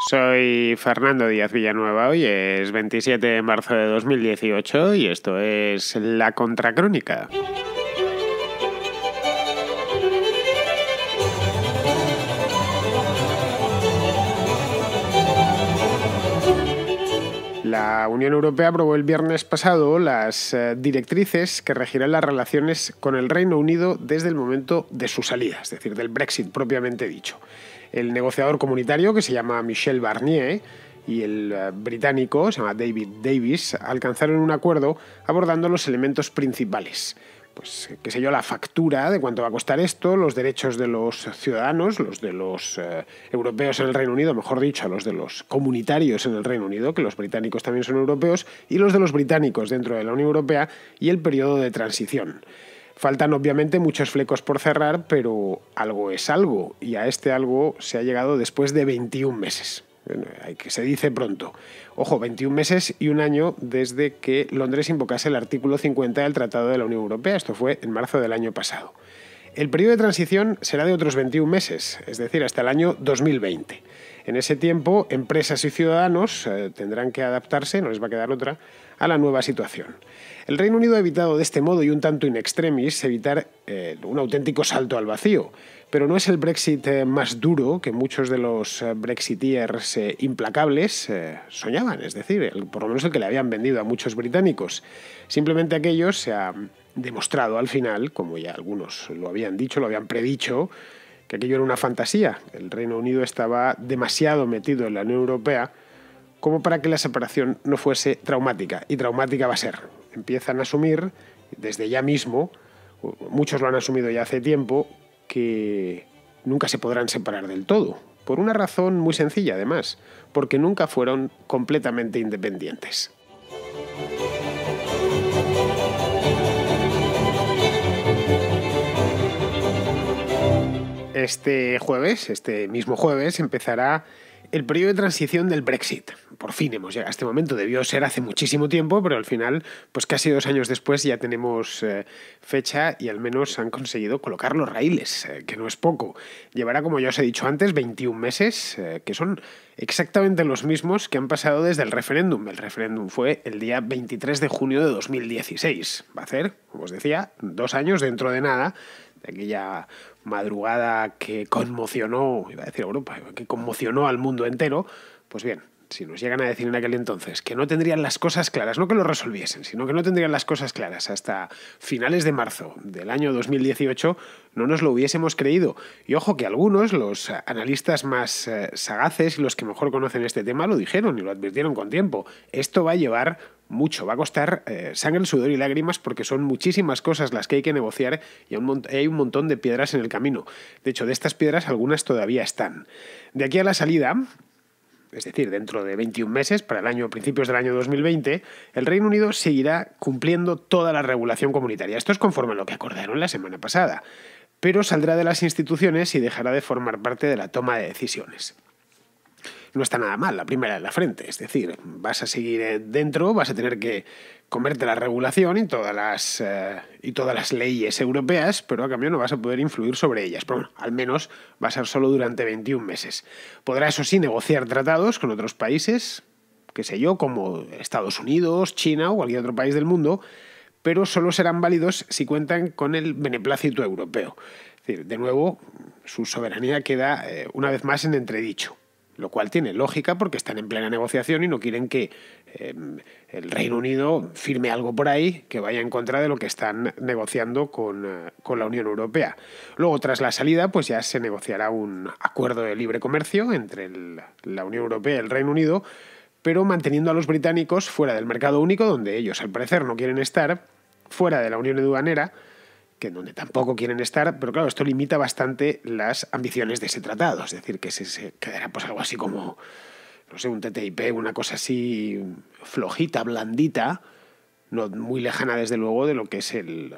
Soy Fernando Díaz Villanueva, hoy es 27 de marzo de 2018 y esto es La Contracrónica. La Unión Europea aprobó el viernes pasado las directrices que regirán las relaciones con el Reino Unido desde el momento de su salida, es decir, del Brexit propiamente dicho. El negociador comunitario, que se llama Michel Barnier, y el británico, se llama David Davis, alcanzaron un acuerdo abordando los elementos principales. Pues, qué sé yo, la factura de cuánto va a costar esto, los derechos de los ciudadanos, los de los europeos en el Reino Unido, mejor dicho, los de los comunitarios en el Reino Unido, que los británicos también son europeos, y los de los británicos dentro de la Unión Europea, y el periodo de transición. Faltan obviamente muchos flecos por cerrar, pero algo es algo, y a este algo se ha llegado después de 21 meses. Que se dice pronto. Ojo, 21 meses y un año desde que Londres invocase el artículo 50 del Tratado de la Unión Europea. Esto fue en marzo del año pasado. El periodo de transición será de otros 21 meses, es decir, hasta el año 2020. En ese tiempo, empresas y ciudadanos tendrán que adaptarse, no les va a quedar otra, a la nueva situación. El Reino Unido ha evitado de este modo y un tanto in extremis evitar un auténtico salto al vacío. Pero no es el Brexit más duro que muchos de los Brexiteers implacables soñaban, es decir, por lo menos el que le habían vendido a muchos británicos. Simplemente aquello se ha demostrado al final, como ya algunos lo habían dicho, lo habían predicho, que aquello era una fantasía. El Reino Unido estaba demasiado metido en la Unión Europea como para que la separación no fuese traumática, y traumática va a ser. Empiezan a asumir, desde ya mismo, muchos lo han asumido ya hace tiempo, que nunca se podrán separar del todo, por una razón muy sencilla además, porque nunca fueron completamente independientes. Este mismo jueves, empezará el periodo de transición del Brexit. Por fin hemos llegado a este momento. Debió ser hace muchísimo tiempo, pero al final, pues casi 2 años después ya tenemos fecha y al menos han conseguido colocar los raíles, que no es poco. Llevará, como ya os he dicho antes, 21 meses, que son exactamente los mismos que han pasado desde el referéndum. El referéndum fue el día 23 de junio de 2016. Va a ser, como os decía, 2 años dentro de nada, de aquella madrugada que conmocionó, iba a decir Europa, que conmocionó al mundo entero. Pues bien, si nos llegan a decir en aquel entonces que no tendrían las cosas claras, no que lo resolviesen, sino que no tendrían las cosas claras hasta finales de marzo del año 2018, no nos lo hubiésemos creído. Y ojo que algunos, los analistas más sagaces y los que mejor conocen este tema, lo dijeron y lo advirtieron con tiempo. Esto va a llevar mucho, va a costar sangre, sudor y lágrimas, porque son muchísimas cosas las que hay que negociar y hay un montón de piedras en el camino. De hecho, de estas piedras algunas todavía están. De aquí a la salida, es decir, dentro de 21 meses, para principios del año 2020, el Reino Unido seguirá cumpliendo toda la regulación comunitaria. Esto es conforme a lo que acordaron la semana pasada, pero saldrá de las instituciones y dejará de formar parte de la toma de decisiones. No está nada mal, la primera en la frente, es decir, vas a seguir dentro, vas a tener que comerte la regulación y todas las leyes europeas, pero a cambio no vas a poder influir sobre ellas. Pero bueno, al menos va a ser solo durante 21 meses. Podrá, eso sí, negociar tratados con otros países, qué sé yo, como Estados Unidos, China o cualquier otro país del mundo, pero solo serán válidos si cuentan con el beneplácito europeo. Es decir, de nuevo, su soberanía queda una vez más en entredicho. Lo cual tiene lógica porque están en plena negociación y no quieren que el Reino Unido firme algo por ahí que vaya en contra de lo que están negociando con la Unión Europea. Luego, tras la salida, pues ya se negociará un acuerdo de libre comercio entre la Unión Europea y el Reino Unido, pero manteniendo a los británicos fuera del mercado único, donde ellos al parecer no quieren estar, fuera de la Unión Aduanera, que donde tampoco quieren estar, pero claro, esto limita bastante las ambiciones de ese tratado, es decir, que se quedará pues algo así como, no sé, un TTIP, una cosa así flojita, blandita, no muy lejana desde luego de lo que es el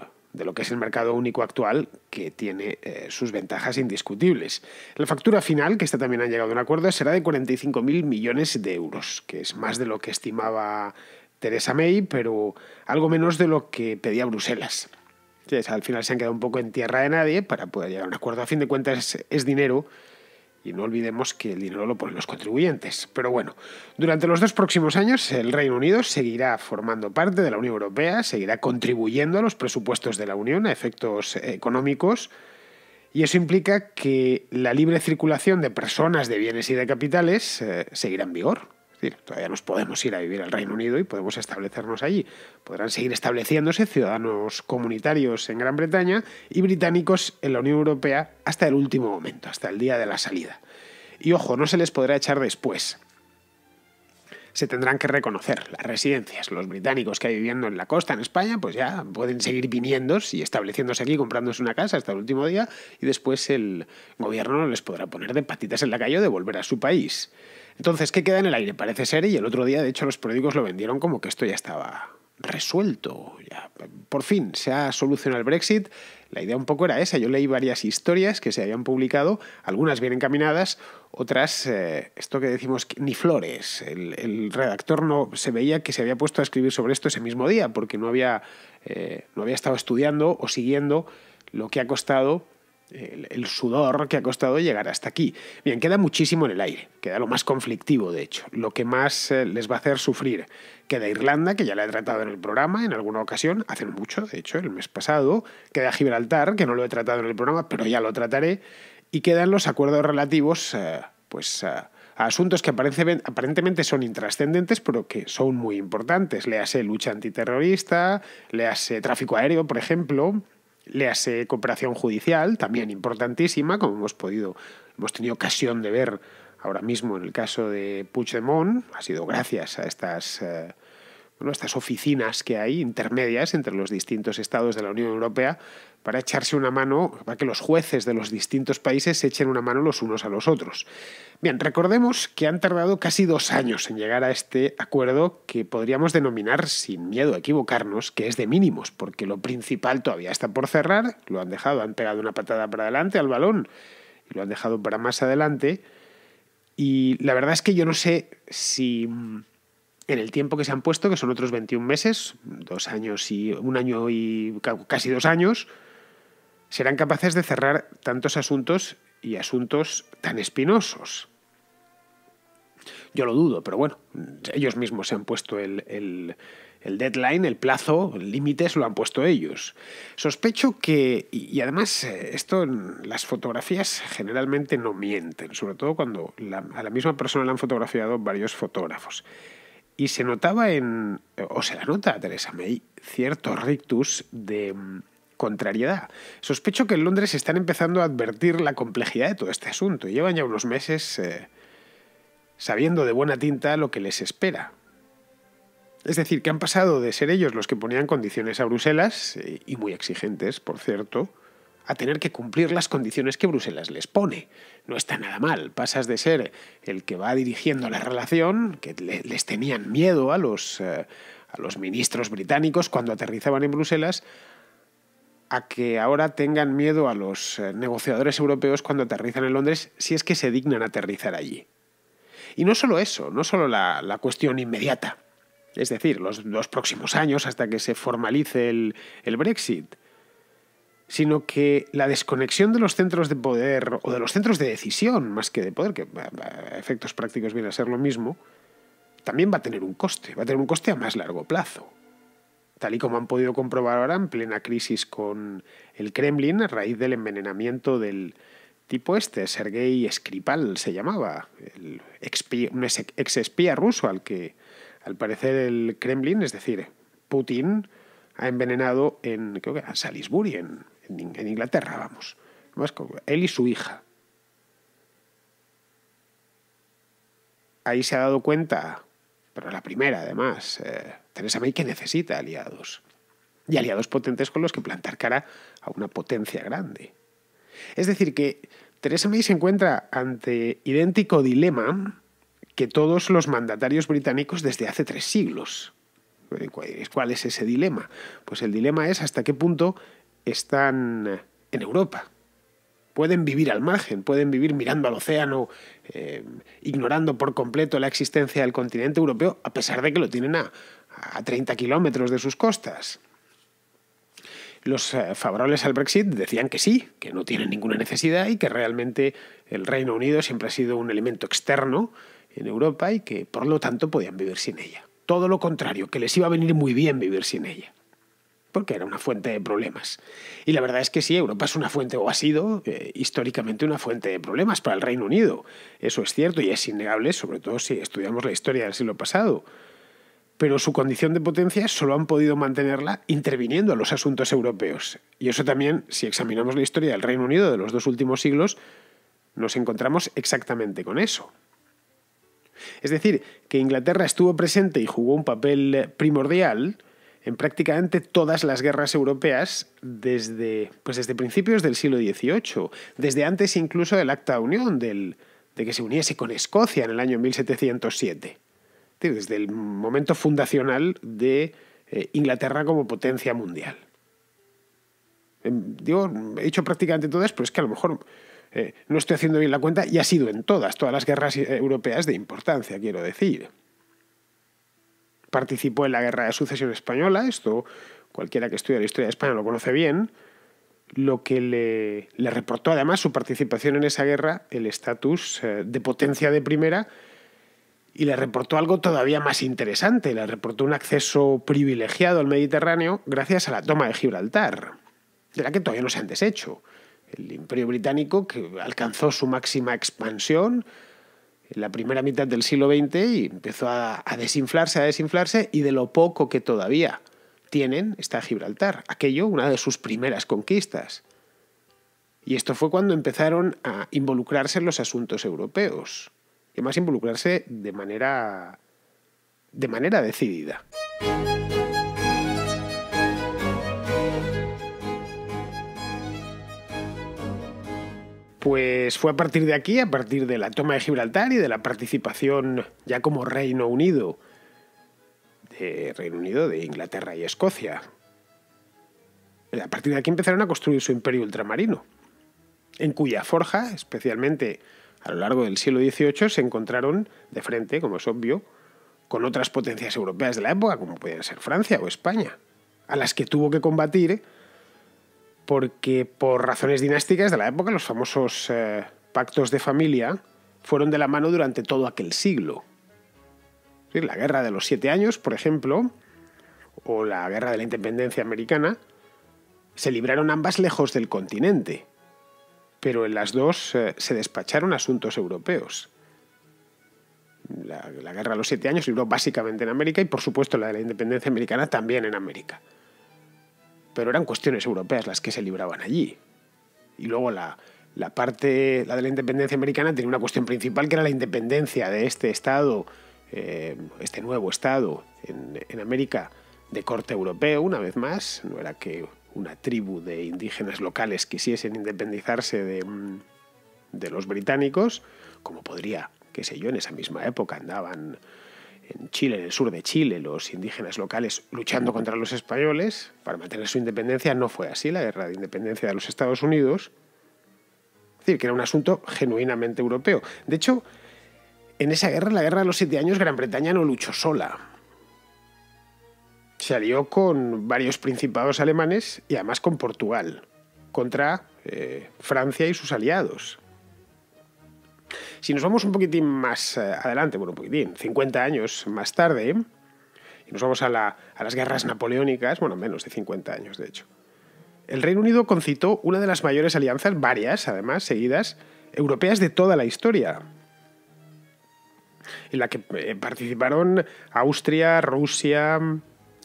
mercado único actual, que tiene sus ventajas indiscutibles. La factura final, que esta también han llegado a un acuerdo, será de 45.000 millones de euros, que es más de lo que estimaba Theresa May, pero algo menos de lo que pedía Bruselas. Al final se han quedado un poco en tierra de nadie para poder llegar a un acuerdo. A fin de cuentas es dinero Y no olvidemos que el dinero lo ponen los contribuyentes. Pero bueno, durante los 2 próximos años el Reino Unido seguirá formando parte de la Unión Europea, seguirá contribuyendo a los presupuestos de la Unión a efectos económicos, y eso implica que la libre circulación de personas, de bienes y de capitales seguirá en vigor. Es decir, todavía nos podemos ir a vivir al Reino Unido y podemos establecernos allí. Podrán seguir estableciéndose ciudadanos comunitarios en Gran Bretaña y británicos en la Unión Europea hasta el último momento, hasta el día de la salida. Y ojo, no se les podrá echar después. Se tendrán que reconocer las residencias. Los británicos que hay viviendo en la costa, en España, pues ya pueden seguir viniendo y estableciéndose aquí, comprándose una casa hasta el último día, y después el gobierno no les podrá poner de patitas en la calle o de volver a su país. Entonces, ¿qué queda en el aire? Parece ser, y el otro día, de hecho, los periódicos lo vendieron como que esto ya estaba resuelto. Ya, por fin se ha solucionado el Brexit. La idea un poco era esa. Yo leí varias historias que se habían publicado, algunas bien encaminadas, otras, esto que decimos, ni flores. El redactor no se veía que se había puesto a escribir sobre esto ese mismo día, porque no había estado estudiando o siguiendo lo que ha costado, el sudor que ha costado llegar hasta aquí. Bien, queda muchísimo en el aire, queda lo más conflictivo, de hecho, lo que más les va a hacer sufrir. Queda Irlanda, que ya la he tratado en el programa en alguna ocasión, hace mucho, de hecho, el mes pasado. Queda Gibraltar, que no lo he tratado en el programa, pero ya lo trataré. Y quedan los acuerdos relativos a asuntos que aparentemente son intrascendentes, pero que son muy importantes. Léase lucha antiterrorista, léase tráfico aéreo, por ejemplo, léase cooperación judicial, también importantísima, como hemos tenido ocasión de ver ahora mismo en el caso de Puigdemont. Ha sido gracias a estas oficinas que hay intermedias entre los distintos estados de la Unión Europea para echarse una mano, para que los jueces de los distintos países se echen una mano los unos a los otros. Bien, recordemos que han tardado casi 2 años en llegar a este acuerdo que podríamos denominar, sin miedo a equivocarnos, que es de mínimos, porque lo principal todavía está por cerrar, han pegado una patada para adelante al balón y lo han dejado para más adelante. Y la verdad es que yo no sé si en el tiempo que se han puesto, que son otros 21 meses, 2 años y 1 año y casi 2 años, serán capaces de cerrar tantos asuntos y asuntos tan espinosos. Yo lo dudo, pero bueno, ellos mismos se han puesto el deadline, el plazo, el límite, se lo han puesto ellos. Sospecho que, y además esto en las fotografías generalmente no mienten, sobre todo cuando a la misma persona le han fotografiado varios fotógrafos. Y se notaba se la nota a Theresa May, cierto rictus de contrariedad. Sospecho que en Londres están empezando a advertir la complejidad de todo este asunto. Llevan ya unos meses sabiendo de buena tinta lo que les espera. Es decir, que han pasado de ser ellos los que ponían condiciones a Bruselas, y muy exigentes, por cierto, a tener que cumplir las condiciones que Bruselas les pone. No está nada mal. Pasas de ser el que va dirigiendo la relación, que les tenían miedo a los ministros británicos cuando aterrizaban en Bruselas, a que ahora tengan miedo a los negociadores europeos cuando aterrizan en Londres, si es que se dignan a aterrizar allí. Y no solo eso, no solo la cuestión inmediata, es decir, los 2 próximos años hasta que se formalice el Brexit, sino que la desconexión de los centros de poder o de los centros de decisión, más que de poder, que a efectos prácticos viene a ser lo mismo, también va a tener un coste a más largo plazo. Tal y como han podido comprobar ahora en plena crisis con el Kremlin a raíz del envenenamiento del tipo Sergei Skripal se llamaba, un ex espía ruso al que al parecer el Kremlin, es decir, Putin, ha envenenado en Salisbury, en Inglaterra, vamos. Él y su hija. Ahí se ha dado cuenta, pero la primera además, Theresa May, que necesita aliados. Y aliados potentes con los que plantar cara a una potencia grande. Es decir, que Theresa May se encuentra ante idéntico dilema que todos los mandatarios británicos desde hace 3 siglos. ¿Cuál es ese dilema? Pues el dilema es hasta qué punto están en Europa. Pueden vivir al margen, pueden vivir mirando al océano, ignorando por completo la existencia del continente europeo, a pesar de que lo tienen a 30 kilómetros de sus costas. Los favorables al Brexit decían que sí, que no tienen ninguna necesidad y que realmente el Reino Unido siempre ha sido un elemento externo en Europa y que por lo tanto podían vivir sin ella. Todo lo contrario, que les iba a venir muy bien vivir sin ella, porque era una fuente de problemas. Y la verdad es que sí, Europa es una fuente, o ha sido históricamente una fuente de problemas para el Reino Unido. Eso es cierto y es innegable, sobre todo si estudiamos la historia del siglo pasado. Pero su condición de potencia solo han podido mantenerla interviniendo en los asuntos europeos. Y eso también, si examinamos la historia del Reino Unido de los 2 últimos siglos, nos encontramos exactamente con eso. Es decir, que Inglaterra estuvo presente y jugó un papel primordial en prácticamente todas las guerras europeas desde principios del siglo XVIII, desde antes incluso del Acta de Unión, de que se uniese con Escocia en el año 1707. Desde el momento fundacional de Inglaterra como potencia mundial. He dicho prácticamente todas, pero es que a lo mejor no estoy haciendo bien la cuenta y ha sido en todas las guerras europeas de importancia, quiero decir. Participó en la Guerra de Sucesión Española, esto cualquiera que estudie la historia de España lo conoce bien, lo que le reportó además su participación en esa guerra, el estatus de potencia de primera, y le reportó algo todavía más interesante, le reportó un acceso privilegiado al Mediterráneo gracias a la toma de Gibraltar, de la que todavía no se han deshecho. El Imperio Británico, que alcanzó su máxima expansión en la primera mitad del siglo XX y empezó a desinflarse, y de lo poco que todavía tienen está Gibraltar, aquello una de sus primeras conquistas. Y esto fue cuando empezaron a involucrarse en los asuntos europeos. Y además involucrarse de manera decidida. Pues fue a partir de aquí, a partir de la toma de Gibraltar y de la participación ya como Reino Unido de Inglaterra y Escocia. A partir de aquí empezaron a construir su imperio ultramarino, en cuya forja, especialmente a lo largo del siglo XVIII, se encontraron de frente, como es obvio, con otras potencias europeas de la época, como podían ser Francia o España, a las que tuvo que combatir porque por razones dinásticas de la época los famosos pactos de familia fueron de la mano durante todo aquel siglo. ¿Sí? La Guerra de los 7 años, por ejemplo, o la Guerra de la Independencia americana, se libraron ambas lejos del continente, pero en las dos se despacharon asuntos europeos. La Guerra de los 7 años se libró básicamente en América y, por supuesto, la de la Independencia americana también en América. Pero eran cuestiones europeas las que se libraban allí. Y luego la de la Independencia americana tenía una cuestión principal, que era la independencia de este Estado, este nuevo Estado en América de corte europeo, una vez más. No era que una tribu de indígenas locales quisiesen independizarse de los británicos, como podría, qué sé yo, en esa misma época andaban en Chile, en el sur de Chile, los indígenas locales luchando contra los españoles para mantener su independencia. No fue así la guerra de independencia de los Estados Unidos. Es decir, que era un asunto genuinamente europeo. De hecho, en esa guerra, la Guerra de los 7 años, Gran Bretaña no luchó sola. Se alió con varios principados alemanes y además con Portugal, contra Francia y sus aliados. Si nos vamos un poquitín más adelante, 50 años más tarde, y nos vamos a las guerras napoleónicas, menos de 50 años de hecho, el Reino Unido concitó una de las mayores alianzas, varias además, seguidas, europeas de toda la historia, en la que participaron Austria, Rusia,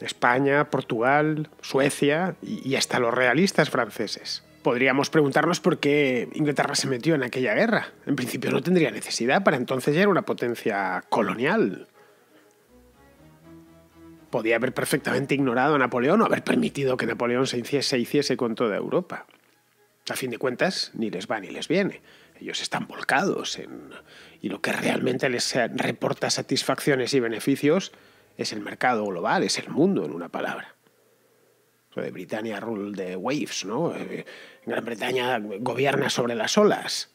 España, Portugal, Suecia y hasta los realistas franceses. Podríamos preguntarnos por qué Inglaterra se metió en aquella guerra. En principio no tendría necesidad, para entonces ya era una potencia colonial. Podía haber perfectamente ignorado a Napoleón o haber permitido que Napoleón se hiciese con toda Europa. A fin de cuentas, ni les va ni les viene. Ellos están volcados y lo que realmente les reporta satisfacciones y beneficios es el mercado global, es el mundo, en una palabra. Lo de Britannia rule the waves, ¿no? Gran Bretaña gobierna sobre las olas.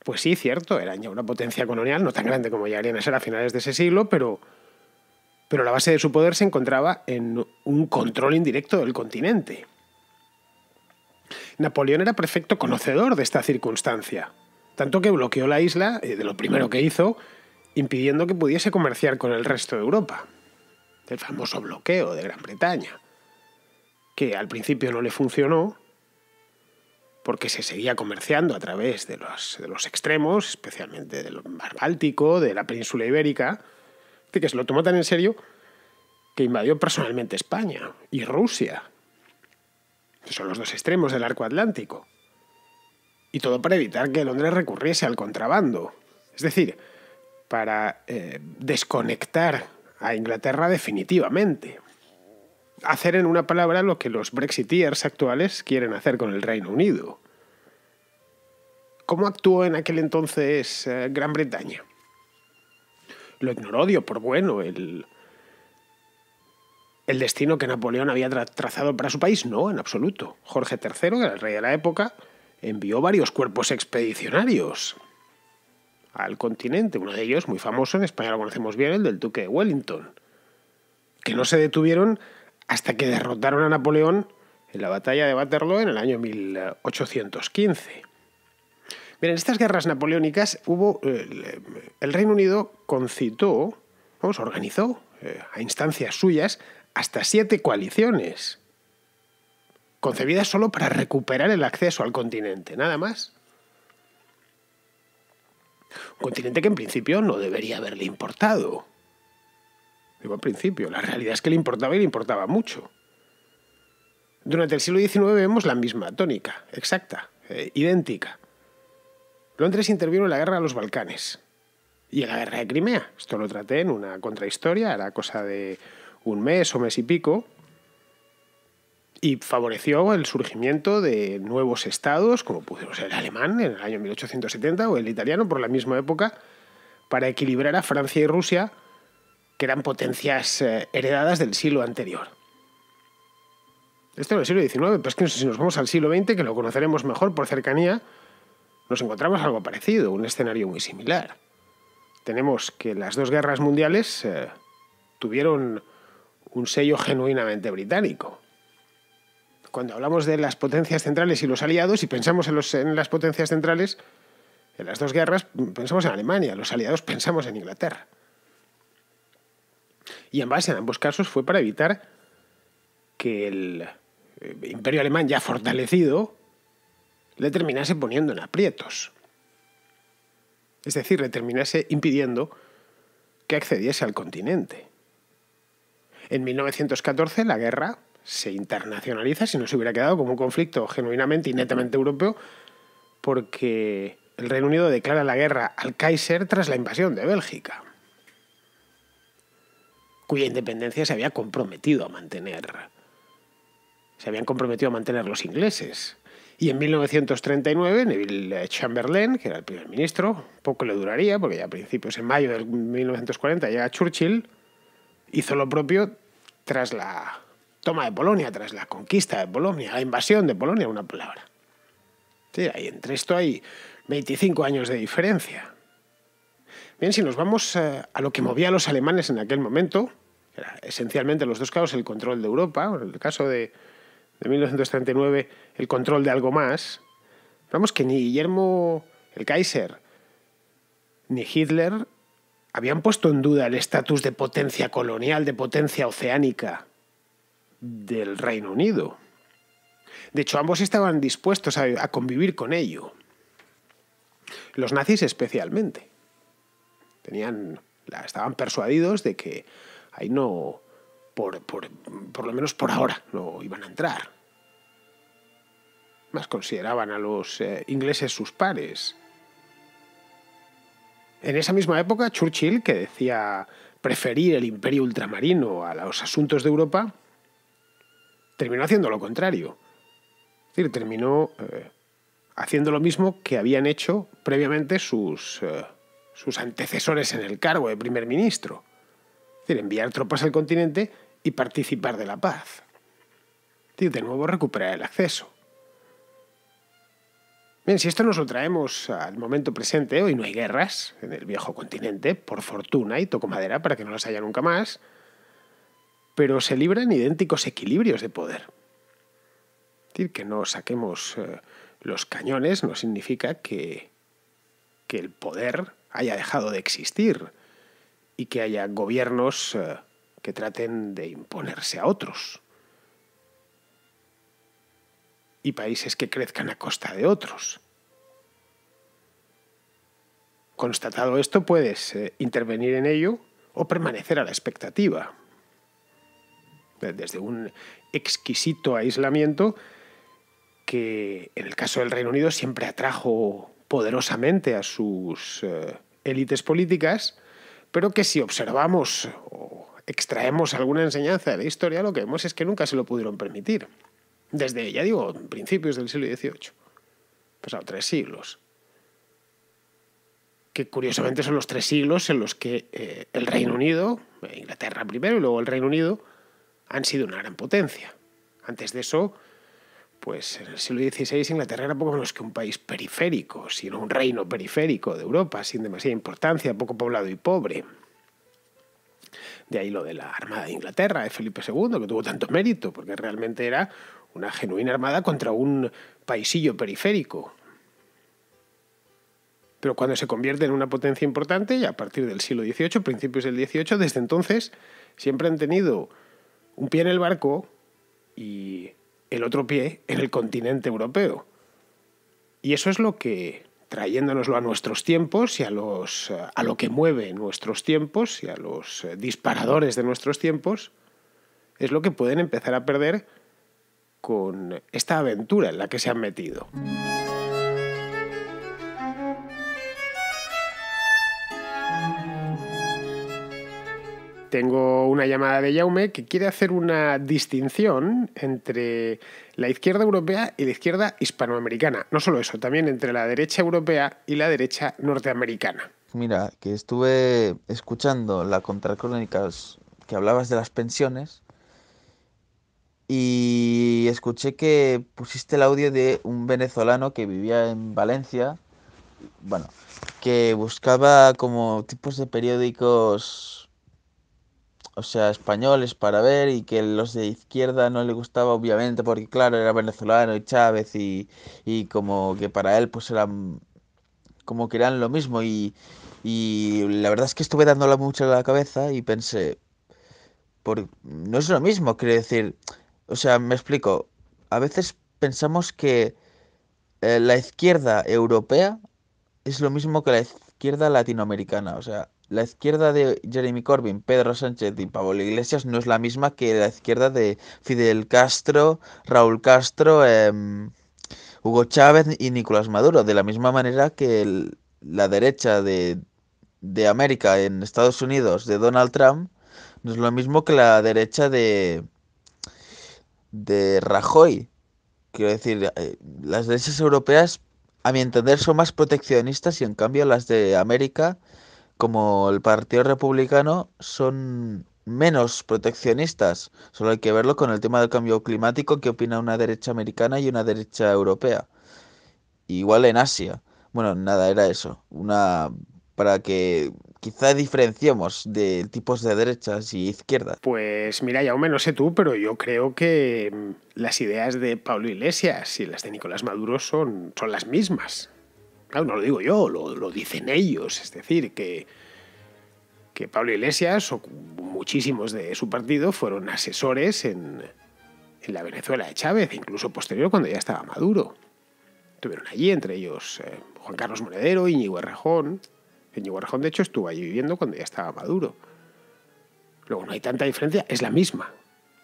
Pues sí, cierto, eran ya una potencia colonial, no tan grande como llegarían a ser a finales de ese siglo, pero pero la base de su poder se encontraba en un control indirecto del continente. Napoleón era perfecto conocedor de esta circunstancia, tanto que bloqueó la isla, de lo primero que hizo, impidiendo que pudiese comerciar con el resto de Europa. El famoso bloqueo de Gran Bretaña, que al principio no le funcionó, porque se seguía comerciando a través de los extremos, especialmente del mar Báltico, de la península ibérica, que se lo tomó tan en serio que invadió personalmente España y Rusia, que son los dos extremos del arco atlántico. Y todo para evitar que Londres recurriese al contrabando. Es decir, para desconectar a Inglaterra definitivamente. Hacer, en una palabra, lo que los Brexiteers actuales quieren hacer con el Reino Unido. ¿Cómo actuó en aquel entonces Gran Bretaña? Lo ignoró, dio por bueno el destino que Napoleón había trazado para su país. No, en absoluto. Jorge III, que era el rey de la época, envió varios cuerpos expedicionarios al continente. Uno de ellos, muy famoso, en España lo conocemos bien, el del duque de Wellington, que no se detuvieron hasta que derrotaron a Napoleón en la batalla de Waterloo en el año 1815. Bien, en estas guerras napoleónicas el Reino Unido organizó a instancias suyas hasta 7 coaliciones, concebidas solo para recuperar el acceso al continente, nada más. Un continente que en principio no debería haberle importado. Digo en principio, la realidad es que le importaba y le importaba mucho. Durante el siglo XIX vemos la misma tónica, exacta, idéntica. Londres intervino en la guerra de los Balcanes y en la guerra de Crimea. Esto lo traté en una contrahistoria, era cosa de un mes o mes y pico, y favoreció el surgimiento de nuevos estados, como pudo ser el alemán en el año 1870 o el italiano por la misma época, para equilibrar a Francia y Rusia, que eran potencias heredadas del siglo anterior. Esto era el siglo XIX, pero es que si nos vamos al siglo XX, que lo conoceremos mejor por cercanía, nos encontramos algo parecido, un escenario muy similar. Tenemos que las dos guerras mundiales tuvieron un sello genuinamente británico. Cuando hablamos de las potencias centrales y los aliados, y pensamos en las potencias centrales, en las dos guerras pensamos en Alemania, los aliados pensamos en Inglaterra. Y en ambos casos fue para evitar que el imperio alemán ya fortalecido le terminase poniendo en aprietos. Es decir, le terminase impidiendo que accediese al continente. En 1914 la guerra se internacionaliza, si no se hubiera quedado como un conflicto genuinamente y netamente europeo, porque el Reino Unido declara la guerra al Kaiser tras la invasión de Bélgica, cuya independencia se habían comprometido a mantener los ingleses. Y en 1939, Neville Chamberlain, que era el primer ministro, poco le duraría, porque ya a principios, en mayo de 1940, llega Churchill, hizo lo propio tras la toma de Polonia, tras la conquista de Polonia, la invasión de Polonia, una palabra. Sí, entre esto hay 25 años de diferencia. Bien, si nos vamos a lo que movía a los alemanes en aquel momento, era esencialmente en los dos casos el control de Europa, en el caso de 1939 el control de algo más, vamos que ni Guillermo el Kaiser ni Hitler habían puesto en duda el estatus de potencia colonial, de potencia oceánica del Reino Unido. De hecho, ambos estaban dispuestos a convivir con ello. Los nazis especialmente. Estaban persuadidos de que ahí no, por lo menos por ahora, no iban a entrar. Más consideraban a los ingleses sus pares. En esa misma época, Churchill, que decía preferir el imperio ultramarino a los asuntos de Europa, terminó haciendo lo contrario. Es decir, terminó haciendo lo mismo que habían hecho previamente sus antecesores en el cargo de primer ministro. Es decir, enviar tropas al continente y participar de la paz. Es decir, de nuevo recuperar el acceso. Bien, si esto nos lo traemos al momento presente, hoy no hay guerras en el viejo continente, por fortuna, y toco madera para que no las haya nunca más. pero se libran idénticos equilibrios de poder. Es decir, que no saquemos los cañones no significa que el poder haya dejado de existir y que haya gobiernos que traten de imponerse a otros y países que crezcan a costa de otros. Constatado esto, puedes intervenir en ello o permanecer a la expectativa. Desde un exquisito aislamiento que, en el caso del Reino Unido, siempre atrajo poderosamente a sus élites políticas, pero que si observamos o extraemos alguna enseñanza de la historia, lo que vemos es que nunca se lo pudieron permitir. Desde, ya digo, principios del siglo XVIII. Pasado 3 siglos. Que curiosamente son los 3 siglos en los que el Reino Unido, Inglaterra primero y luego el Reino Unido, han sido una gran potencia. Antes de eso, pues en el siglo XVI Inglaterra era poco menos que un país periférico, sino un reino periférico de Europa, sin demasiada importancia, poco poblado y pobre. De ahí lo de la Armada de Inglaterra, de Felipe II, que tuvo tanto mérito, porque realmente era una genuina armada contra un paisillo periférico. Pero cuando se convierte en una potencia importante, y a partir del siglo XVIII, principios del XVIII, desde entonces siempre han tenido un pie en el barco y el otro pie en el continente europeo. Y eso es lo que, trayéndonoslo a nuestros tiempos y a lo que mueve nuestros tiempos y a los disparadores de nuestros tiempos, es lo que pueden empezar a perder con esta aventura en la que se han metido. Tengo una llamada de Jaume que quiere hacer una distinción entre la izquierda europea y la izquierda hispanoamericana. No solo eso, también entre la derecha europea y la derecha norteamericana. Mira, que estuve escuchando la contracrónica que hablabas de las pensiones y escuché que pusiste el audio de un venezolano que vivía en Valencia, bueno, que buscaba como tipos de periódicos, o sea, españoles para ver, y que los de izquierda no le gustaba obviamente porque claro, era venezolano y Chávez y como que para él pues eran como que eran lo mismo y la verdad es que estuve dándole mucho a la cabeza y pensé, no es lo mismo, quiero decir, o sea, me explico, a veces pensamos que la izquierda europea es lo mismo que la izquierda latinoamericana. O sea, la izquierda de Jeremy Corbyn, Pedro Sánchez y Pablo Iglesias no es la misma que la izquierda de Fidel Castro, Raúl Castro, Hugo Chávez y Nicolás Maduro. De la misma manera que la derecha de América en Estados Unidos de Donald Trump no es lo mismo que la derecha de Rajoy. Quiero decir, las derechas europeas, a mi entender, son más proteccionistas y en cambio las de América, como el Partido Republicano, son menos proteccionistas. Solo hay que verlo con el tema del cambio climático, que opina una derecha americana y una derecha europea. Igual en Asia. Bueno, nada, era eso. Para que quizá diferenciemos de tipos de derechas y izquierdas. Pues mira, Jaume, no sé tú, pero yo creo que las ideas de Pablo Iglesias y las de Nicolás Maduro son las mismas. Claro, no lo digo yo, lo dicen ellos. Es decir, que Pablo Iglesias o muchísimos de su partido fueron asesores en la Venezuela de Chávez, incluso posterior cuando ya estaba Maduro. Estuvieron allí, entre ellos Juan Carlos Monedero, Íñigo Errejón. Íñigo Errejón, de hecho, estuvo allí viviendo cuando ya estaba Maduro. Luego no hay tanta diferencia, es la misma.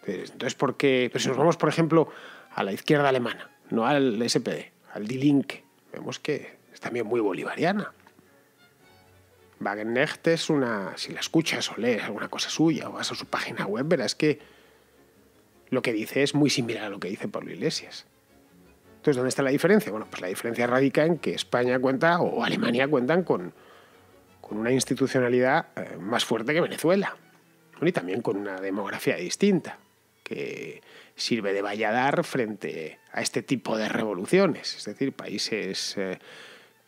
Entonces, ¿por qué? Pero si nos vamos, por ejemplo, a la izquierda alemana, no al SPD, al Die Linke, vemos que es también muy bolivariana. Wagenknecht es una... Si la escuchas o lees alguna cosa suya o vas a su página web, verás que lo que dice es muy similar a lo que dice Pablo Iglesias. Entonces, ¿dónde está la diferencia? Bueno, pues la diferencia radica en que España cuenta, o Alemania cuentan con una institucionalidad más fuerte que Venezuela. Y también con una demografía distinta, que sirve de valladar frente a este tipo de revoluciones. Es decir, países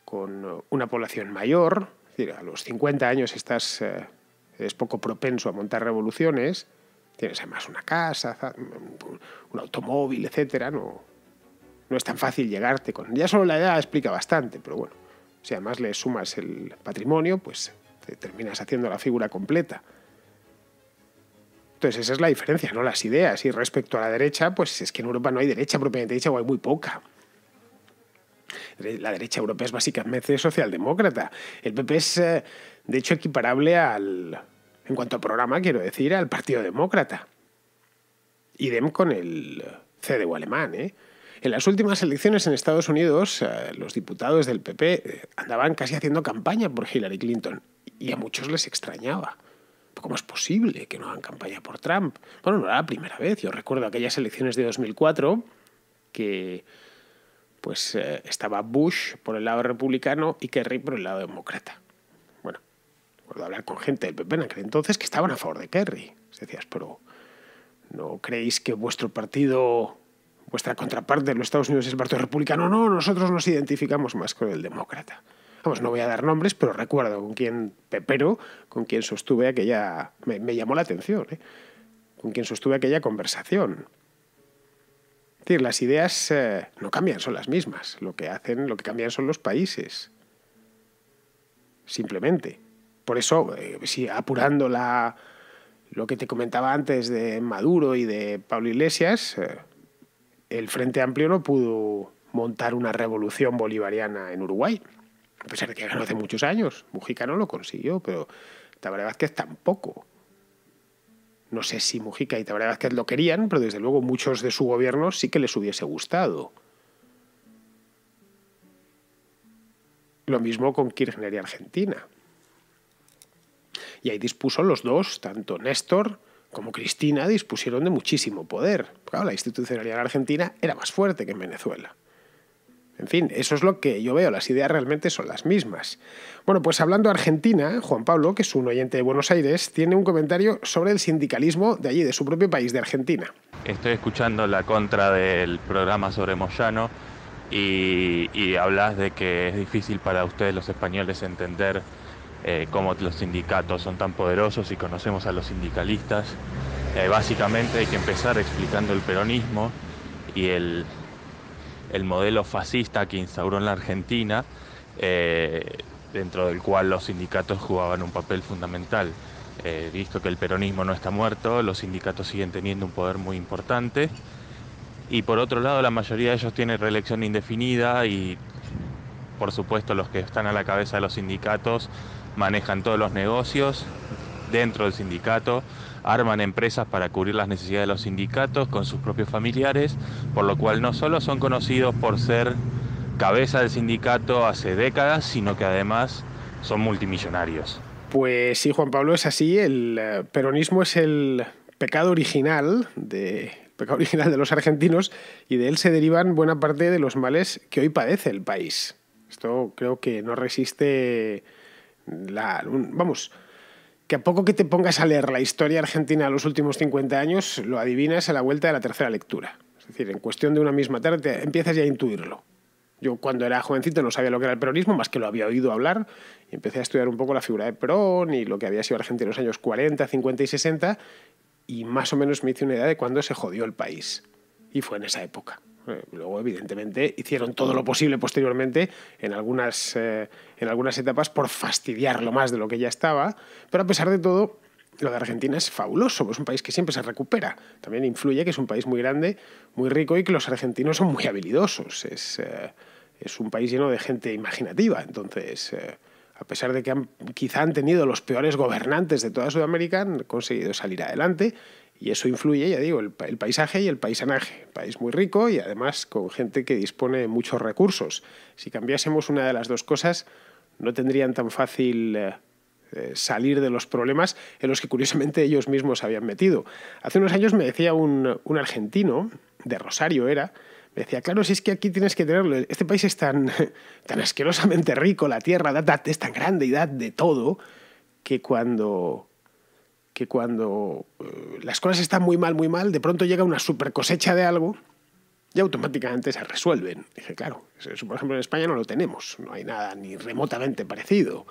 con una población mayor, es decir, a los 50 años es poco propenso a montar revoluciones, Tienes además una casa, un automóvil, etcétera. No es tan fácil llegarte con... Ya solo la edad explica bastante, pero bueno, si además le sumas el patrimonio, pues te terminas haciendo la figura completa. Entonces esa es la diferencia, ¿no? Las ideas. Y respecto a la derecha, pues es que en Europa no hay derecha propiamente dicha, o hay muy poca. La derecha europea es básicamente socialdemócrata. El PP es, de hecho, equiparable en cuanto a programa, quiero decir, al Partido Demócrata. Idem con el CDU alemán, ¿eh? En las últimas elecciones en Estados Unidos, los diputados del PP andaban casi haciendo campaña por Hillary Clinton. Y a muchos les extrañaba. ¿Cómo es posible que no hagan campaña por Trump? Bueno, no era la primera vez. Yo recuerdo aquellas elecciones de 2004 que pues estaba Bush por el lado republicano y Kerry por el lado demócrata. Bueno, recuerdo hablar con gente del PP en aquel entonces que estaban a favor de Kerry. Decías, pero ¿no creéis que vuestro partido, vuestra contraparte en los Estados Unidos es el Partido Republicano? No, nosotros nos identificamos más con el demócrata. Vamos, no voy a dar nombres, pero recuerdo con quién sostuve aquella... Me llamó la atención, ¿eh? Con quién sostuve aquella conversación. Es decir, las ideas no cambian, son las mismas. Lo que cambian son los países. Simplemente. Por eso, si apurando lo que te comentaba antes de Maduro y de Pablo Iglesias, el Frente Amplio no pudo montar una revolución bolivariana en Uruguay. A pesar de que ganó hace muchos años. Mujica no lo consiguió, pero Tabaré Vázquez tampoco. No sé si Mujica y Tabaré Vázquez lo querían, pero desde luego muchos de su gobierno sí que les hubiese gustado. Lo mismo con Kirchner y Argentina. Y ahí dispuso los dos, tanto Néstor como Cristina, dispusieron de muchísimo poder. Claro, la institucionalidad en Argentina era más fuerte que en Venezuela. En fin, eso es lo que yo veo, las ideas realmente son las mismas. Bueno, pues hablando de Argentina, Juan Pablo, que es un oyente de Buenos Aires, tiene un comentario sobre el sindicalismo de allí, de su propio país, de Argentina. Estoy escuchando la contra del programa sobre Moyano y hablas de que es difícil para ustedes los españoles entender cómo los sindicatos son tan poderosos y conocemos a los sindicalistas. Básicamente hay que empezar explicando el peronismo y el modelo fascista que instauró en la Argentina, dentro del cual los sindicatos jugaban un papel fundamental. Visto que el peronismo no está muerto, los sindicatos siguen teniendo un poder muy importante. Y por otro lado, la mayoría de ellos tienen reelección indefinida y, por supuesto, los que están a la cabeza de los sindicatos manejan todos los negocios dentro del sindicato, arman empresas para cubrir las necesidades de los sindicatos con sus propios familiares, por lo cual no solo son conocidos por ser cabeza del sindicato hace décadas, sino que además son multimillonarios. Pues sí, Juan Pablo, es así. El peronismo es el pecado original de los argentinos y de él se derivan buena parte de los males que hoy padece el país. Esto creo que no resiste que a poco que te pongas a leer la historia argentina de los últimos 50 años, lo adivinas a la vuelta de la tercera lectura. Es decir, en cuestión de una misma tarde empiezas ya a intuirlo. Yo cuando era jovencito no sabía lo que era el peronismo, más que lo había oído hablar, y empecé a estudiar un poco la figura de Perón y lo que había sido Argentina en los años 40, 50 y 60, y más o menos me hice una idea de cuándo se jodió el país. Y fue en esa época. Luego, evidentemente, hicieron todo lo posible posteriormente en algunas etapas por fastidiarlo más de lo que ya estaba, pero a pesar de todo, lo de Argentina es fabuloso, es un país que siempre se recupera. También influye que es un país muy grande, muy rico y que los argentinos son muy habilidosos. Es un país lleno de gente imaginativa. Entonces, a pesar de que quizá han tenido los peores gobernantes de toda Sudamérica, han conseguido salir adelante. Y eso influye, ya digo, el paisaje y el paisanaje. País muy rico y además con gente que dispone de muchos recursos. Si cambiásemos una de las dos cosas, no tendrían tan fácil salir de los problemas en los que curiosamente ellos mismos se habían metido. Hace unos años me decía un argentino, de Rosario era, me decía, claro, si es que aquí tienes que tenerlo, este país es tan asquerosamente rico, la tierra es tan grande y da de todo, que cuando las cosas están muy mal, de pronto llega una super cosecha de algo y automáticamente se resuelven. Dije, claro, eso por ejemplo en España no lo tenemos, no hay nada ni remotamente parecido.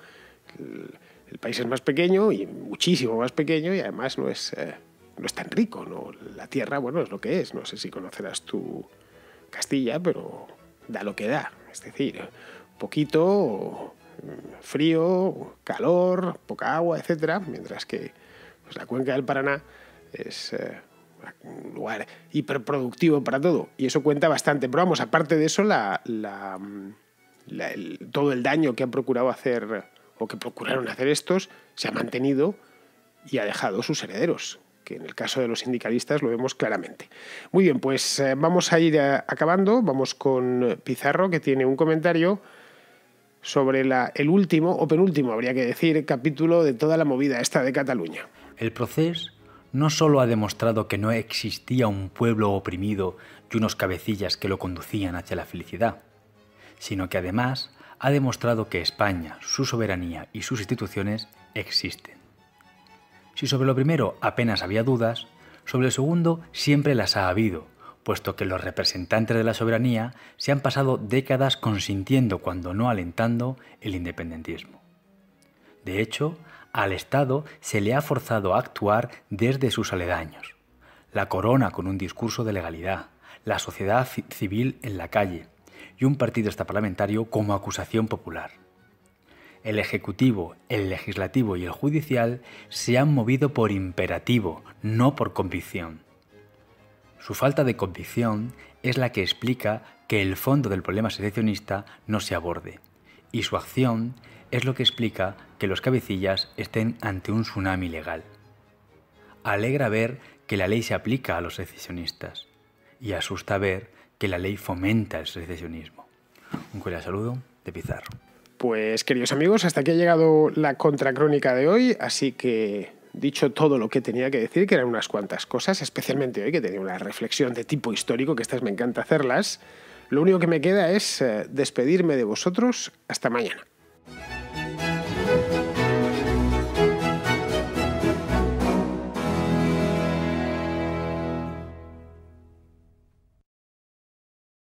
El país es más pequeño y muchísimo más pequeño y además no es no es tan rico, ¿no? La tierra, bueno, es lo que es. No sé si conocerás tú Castilla, pero da lo que da. Es decir, poquito, frío, calor, poca agua, etcétera, mientras que pues, la cuenca del Paraná es un lugar hiperproductivo para todo, y eso cuenta bastante. Pero vamos, aparte de eso, todo el daño que han procurado hacer o que procuraron hacer estos se ha mantenido y ha dejado sus herederos, que en el caso de los sindicalistas lo vemos claramente. Muy bien, pues vamos a ir acabando. Vamos con Pizarro, que tiene un comentario sobre el último, o penúltimo, habría que decir, capítulo de toda la movida esta de Cataluña. El procés no solo ha demostrado que no existía un pueblo oprimido y unos cabecillas que lo conducían hacia la felicidad, sino que además ha demostrado que España, su soberanía y sus instituciones existen. Si sobre lo primero apenas había dudas, sobre el segundo siempre las ha habido, puesto que los representantes de la soberanía se han pasado décadas consintiendo, cuando no alentando, el independentismo. De hecho, al Estado se le ha forzado a actuar desde sus aledaños. La corona con un discurso de legalidad, la sociedad civil en la calle y un partido extraparlamentario como acusación popular. El Ejecutivo, el Legislativo y el Judicial se han movido por imperativo, no por convicción. Su falta de convicción es la que explica que el fondo del problema secesionista no se aborde, y su acción es lo que explica que los cabecillas estén ante un tsunami legal. Alegra ver que la ley se aplica a los secesionistas, y asusta ver que la ley fomenta el secesionismo. Un cordial saludo de Pizarro. Pues, queridos amigos, hasta aquí ha llegado la contracrónica de hoy, así que, dicho todo lo que tenía que decir, que eran unas cuantas cosas, especialmente hoy, que tenía una reflexión de tipo histórico, que estas me encanta hacerlas, lo único que me queda es despedirme de vosotros hasta mañana.